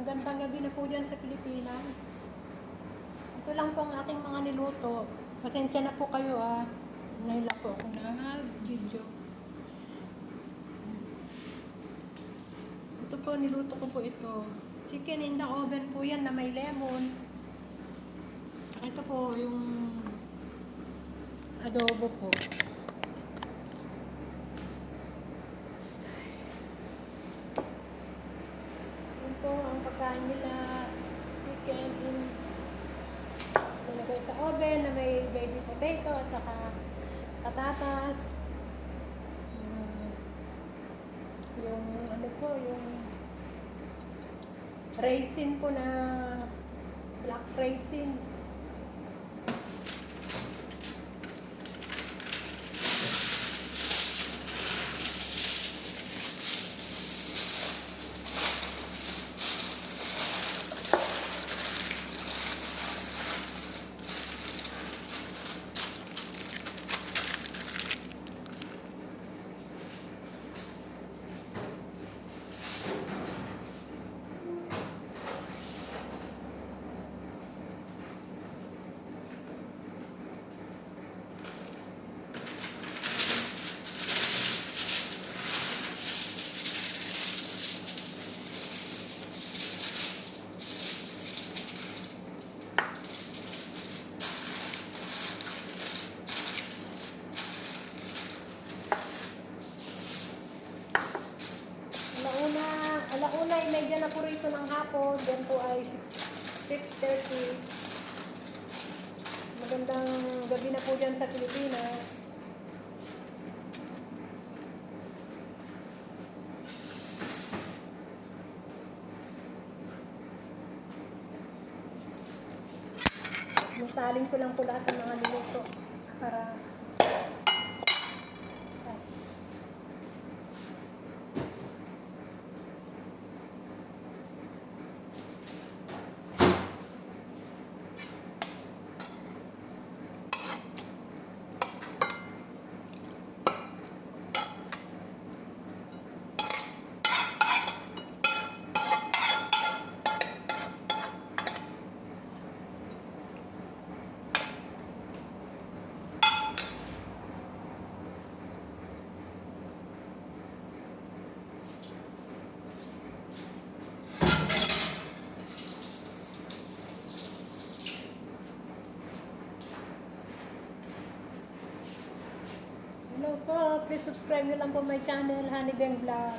Magandang gabi na po dyan sa Pilipinas. Ito lang po ang ating mga niluto. Pasensya na po kayo ngayon lang po ako nag-video. Ito po, niluto ko po ito. Chicken in the oven po yan na may lemon. Ito po yung adobo po. Po ang pagkain nila, chicken nilagay sa oven na may baby potato at saka patatas, yung ano po, yung raisin po na black raisin. Alauna ay medya na po rito ng hapon. Diyan po ay 6:30. Magandang gabi na po dyan sa Pilipinas. Masalin ko lang po lahat ng mga niluto para hello po, please subscribe nyo lang po my channel, Honey Beng Vlog.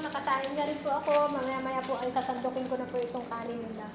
Nakasain na rin po ako. Mamaya-maya po ay sasandukin ko na po itong kanin nila.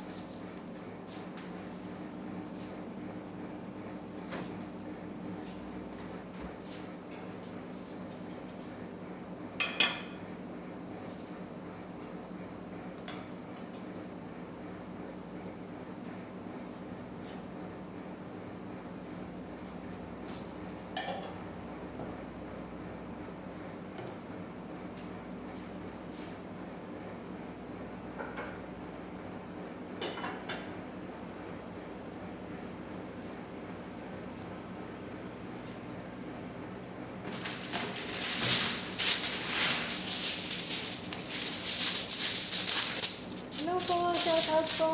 Hello po, shout out po.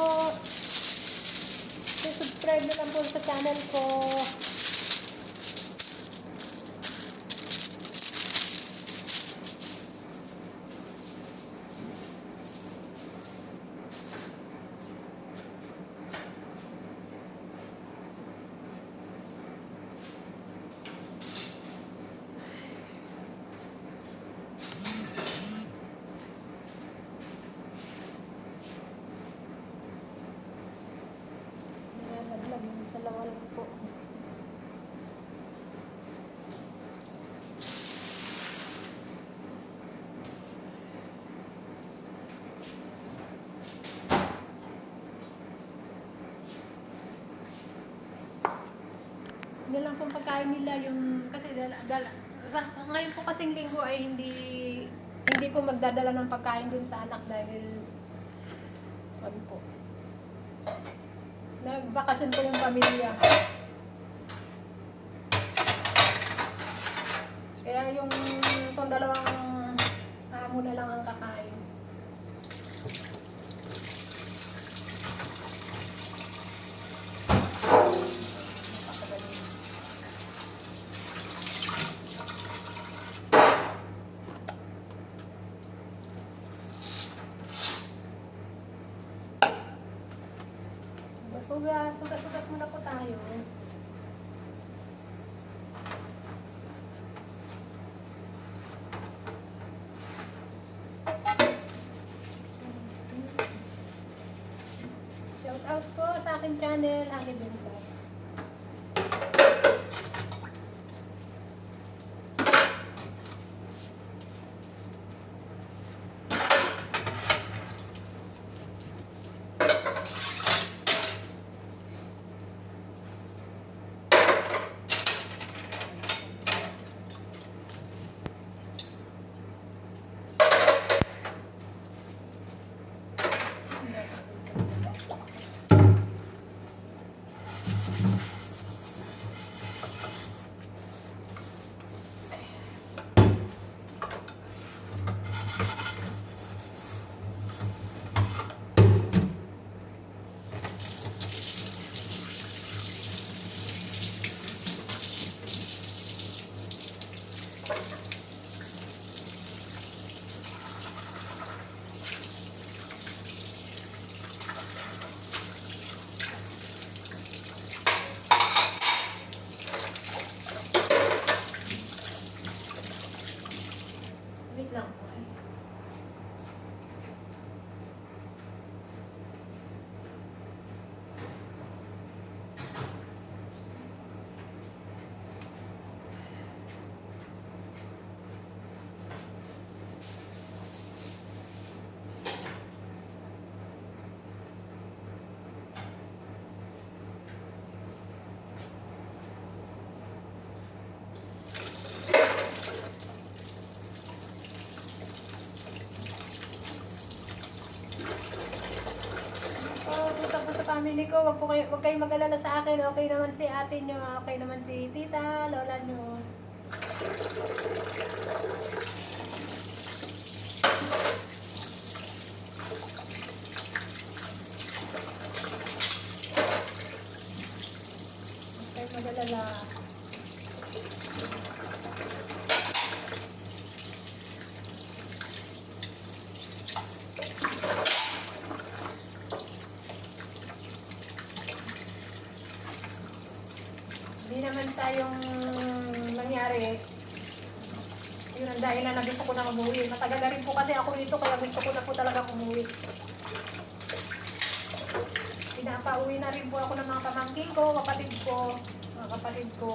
subscribe na lang po sa channel ko. Nilalaglag yung sa lawal po. Yun lang pong pagkain nila yung kasi ngayon po kasing linggo ay hindi po magdadala ng pagkain dun sa anak dahil ano po, nagbakasyon po yung pamilya. Kaya yung itong dalawang amo na lang ang kakain. Sugas muna po tayo. Shout out po sa aking channel, Honey Bento. Wait lang po. Family ko, wag kayong mag-alala sa akin. Okay naman si ate nyo, okay naman si tita, lola nyo. Huwag kayong mag-alala. Hindi naman tayong nangyari. Yun ang dahilan na gusto ko na umuwi. Matagal na rin po kasi ako dito kaya gusto ko na po talaga umuwi. Pinapauwi na rin po ako ng mga pamangkin ko, mga kapatid ko.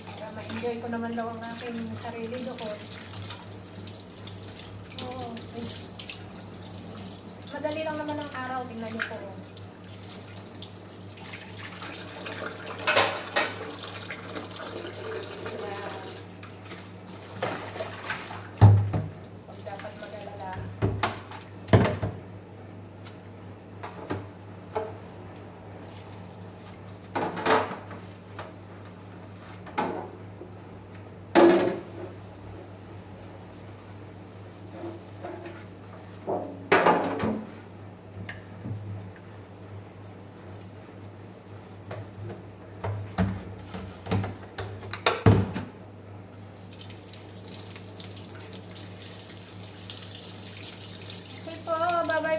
Para ma-enjoy ko naman daw ang aking sarili doon. Oo. Madali lang naman ang araw, tingnan niyo po.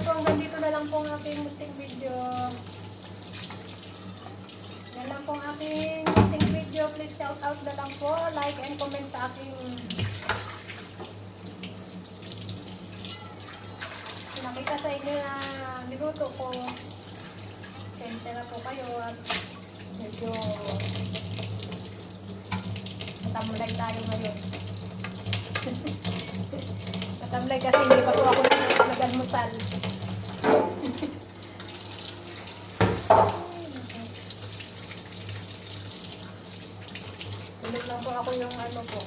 po, hanggang dito na lang po ang aking munting video. Yan lang po ang aking munting video. Please shout out na lang po. Like and comment sa aking nakita sa inyo na niluto ko. Sente na po kayo at medyo matamlay tayo ngayon. Matamlay kasi hindi pa po ako nag-almusal. Tulog lang po ako yung ano po.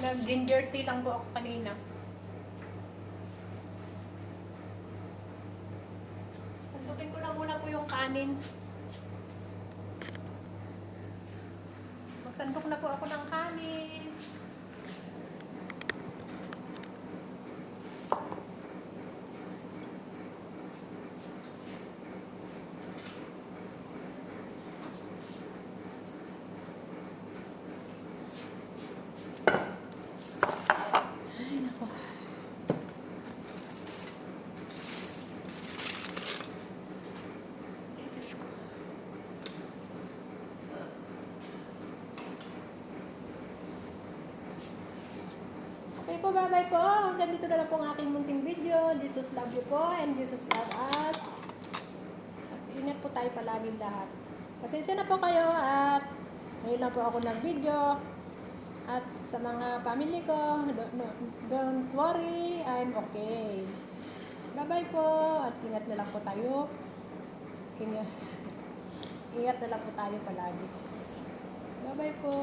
Nag-ginger tea lang po ako kanina. Pagbutin ko na muna po yung kanin. Magsandok na po ako ng kanin. Ay, nako. Ay, Diyos ko. Okay po, bye-bye po. Hanggang dito na lang po ang aking munting video. Jesus love you po and Jesus love us. At ingat po tayo palagi lahat. Pasensya na po kayo at ngayon lang po ako nag-video. At sa mga family ko, don't worry, I'm okay. Bye-bye po at ingat na lang po tayo. Ingat na lang po tayo palagi. Bye-bye po.